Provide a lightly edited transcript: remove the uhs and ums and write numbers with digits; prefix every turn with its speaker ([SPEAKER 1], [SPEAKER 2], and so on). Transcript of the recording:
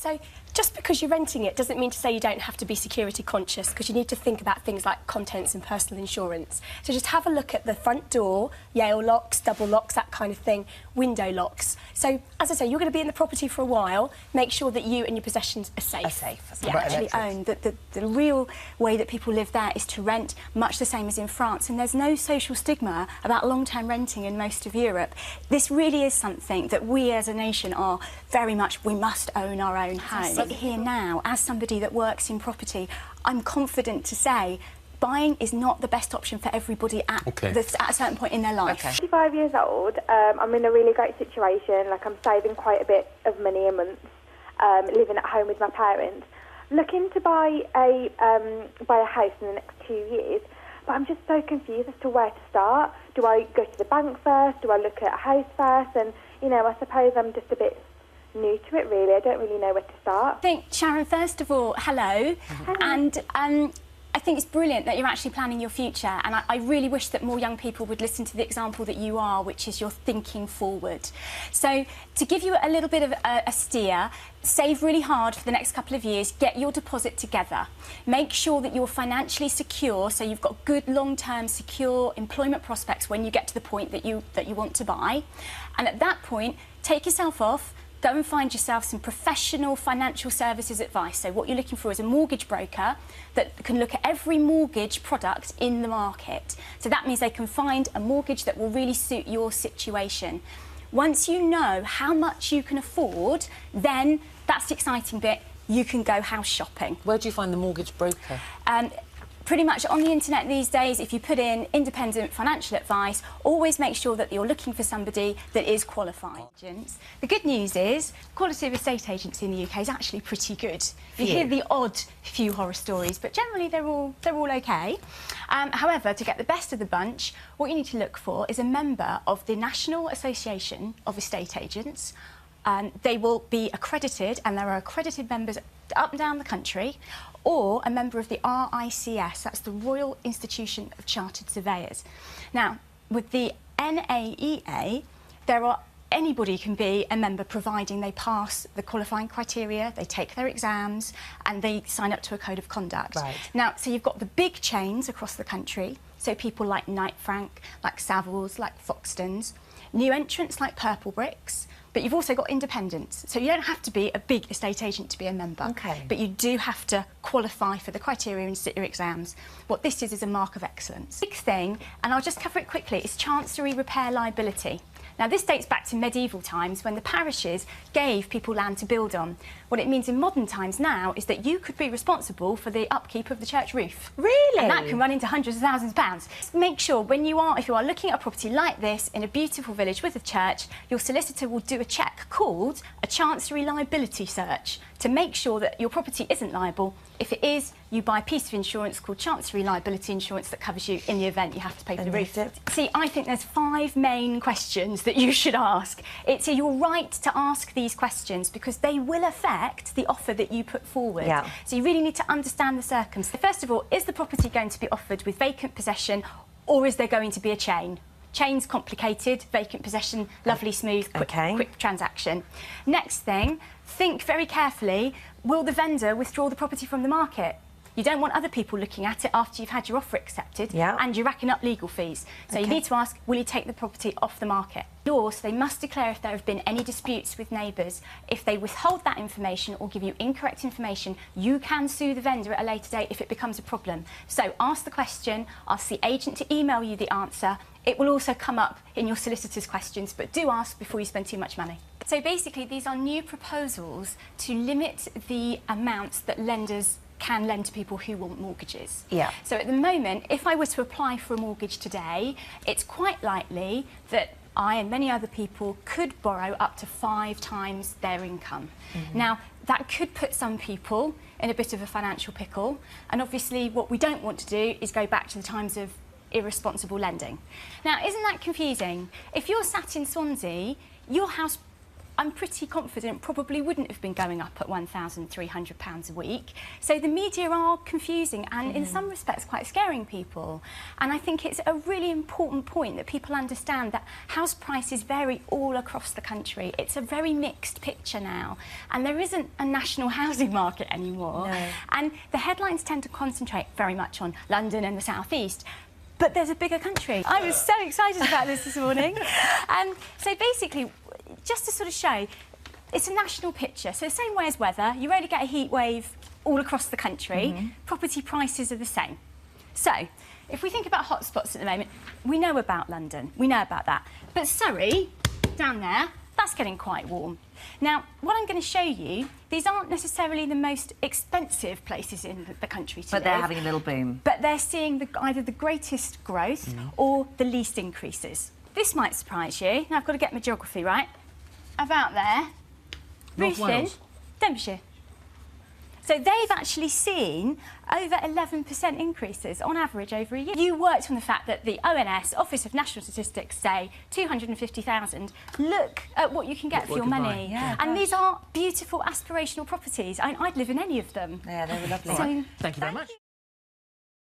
[SPEAKER 1] So just because you're renting it doesn't mean to say you don't have to be security conscious, because you need to think about things like contents and personal insurance. So just have a look at the front door, Yale locks, double locks, that kind of thing, window locks. So, as I say, you're going to be in the property for a while. Make sure that you and your possessions are safe.
[SPEAKER 2] Yeah, actually own. The real way that people live there is to rent, much the same as in France, and there's no social stigma about long-term renting in most of Europe. This really is something that we as a nation are very much, we must own our own home. But here now, as somebody that works in property, I'm confident to say buying is not the best option for everybody at a certain point in their life.
[SPEAKER 3] I'm 55 years old. I'm in a really great situation. Like, I'm saving quite a bit of money a month, living at home with my parents. Looking to buy a house in the next 2 years, but I'm just so confused as to where to start. Do I go to the bank first? Do I look at a house first? And, you know, I suppose I'm just a bit new to it, really. I don't really know where to start.
[SPEAKER 2] I think, Sharon, first of all, hello. And I think it's brilliant that you're actually planning your future, and I really wish that more young people would listen to the example that you are, which is you're thinking forward. So, to give you a little bit of a steer, save really hard for the next couple of years, get your deposit together. Make sure that you're financially secure, so you've got good long-term secure employment prospects when you get to the point that you want to buy. And at that point, take yourself off, go and find yourself some professional financial services advice. So what you're looking for is a mortgage broker that can look at every mortgage product in the market. So that means they can find a mortgage that will really suit your situation. Once you know how much you can afford, then that's the exciting bit. You can go house shopping.
[SPEAKER 4] Where do you find the mortgage broker?
[SPEAKER 2] Pretty much on the internet these days, if you put in independent financial advice, always make sure that you're looking for somebody that is qualified. The good news is, quality of estate agency in the UK is actually pretty good. You hear the odd few horror stories, but generally they're all okay. However, to get the best of the bunch, what you need to look for is a member of the National Association of Estate Agents. They will be accredited, and there are accredited members up and down the country, or a member of the RICS, that's the Royal Institution of Chartered Surveyors. Now, with the NAEA, anybody can be a member providing they pass the qualifying criteria, they take their exams, and they sign up to a code of conduct.
[SPEAKER 4] Right.
[SPEAKER 2] Now, so you've got the big chains across the country, so people like Knight Frank, like Savills, like Foxtons, new entrants like Purple Bricks, but you've also got independents. So you don't have to be a big estate agent to be a member.
[SPEAKER 4] Okay.
[SPEAKER 2] But you do have to qualify for the criteria and sit your exams. What this is a mark of excellence. Big thing, and I'll just cover it quickly, is chancery repair liability. Now, this dates back to medieval times when the parishes gave people land to build on. What it means in modern times now is that you could be responsible for the upkeep of the church roof.
[SPEAKER 4] Really?
[SPEAKER 2] And that can run into hundreds of thousands of pounds. Make sure if you are looking at a property like this in a beautiful village with a church, your solicitor will do a check called a chancery liability search to make sure that your property isn't liable. If it is, you buy a piece of insurance called chancery liability insurance that covers you in the event you have to pay for the roof. See, I think there's 5 main questions that you should ask. It's your right to ask these questions because they will affect the offer that you put forward.
[SPEAKER 4] Yeah.
[SPEAKER 2] So you really need to understand the circumstances. First of all, is the property going to be offered with vacant possession, or is there going to be a chain? Chain's complicated, vacant possession, lovely, smooth, quick transaction. Next thing, think very carefully, will the vendor withdraw the property from the market? You don't want other people looking at it after you've had your offer accepted and you're racking up legal fees. So you need to ask, will you take the property off the market? So they must declare if there have been any disputes with neighbours. If they withhold that information or give you incorrect information, you can sue the vendor at a later date if it becomes a problem. So ask the question, ask the agent to email you the answer. It will also come up in your solicitor's questions, but do ask before you spend too much money. So basically, these are new proposals to limit the amounts that lenders can lend to people who want mortgages.
[SPEAKER 4] Yeah.
[SPEAKER 2] So at the moment, if I were to apply for a mortgage today, it's quite likely that I and many other people could borrow up to 5 times their income. Now, that could put some people in a bit of a financial pickle, and obviously what we don't want to do is go back to the times of irresponsible lending. Now, isn't that confusing? If you're sat in Swansea, your house I'm pretty confident probably wouldn't have been going up at £1,300 a week. So the media are confusing and in some respects quite scaring people. And I think it's a really important point that people understand that house prices vary all across the country. It's a very mixed picture now. And there isn't a national housing market anymore.
[SPEAKER 4] No.
[SPEAKER 2] And the headlines tend to concentrate very much on London and the South East. But there's a bigger country. I was so excited about this morning. So basically, just to sort of show, it's a national picture. So the same way as weather, you only get a heat wave all across the country. Property prices are the same. So if we think about hotspots at the moment, we know about London, we know about that. But Surrey, down there, that's getting quite warm. Now, what I'm going to show you, these aren't necessarily the most expensive places in the country to live.
[SPEAKER 4] But they're having a little boom.
[SPEAKER 2] But they're seeing either the greatest growth or the least increases. This might surprise you. Now, I've got to get my geography right. About there,
[SPEAKER 5] North
[SPEAKER 2] Ruthven,
[SPEAKER 5] Wales.
[SPEAKER 2] Denbighshire. So they've actually seen over 11% increases on average over a year. You worked on the fact that the ONS, Office of National Statistics, say 250,000. Look at what you can get for your money.
[SPEAKER 4] Yeah,
[SPEAKER 2] and these are beautiful aspirational properties. I'd live in any of them.
[SPEAKER 4] Yeah, they were lovely.
[SPEAKER 2] So,
[SPEAKER 5] Thank you very much.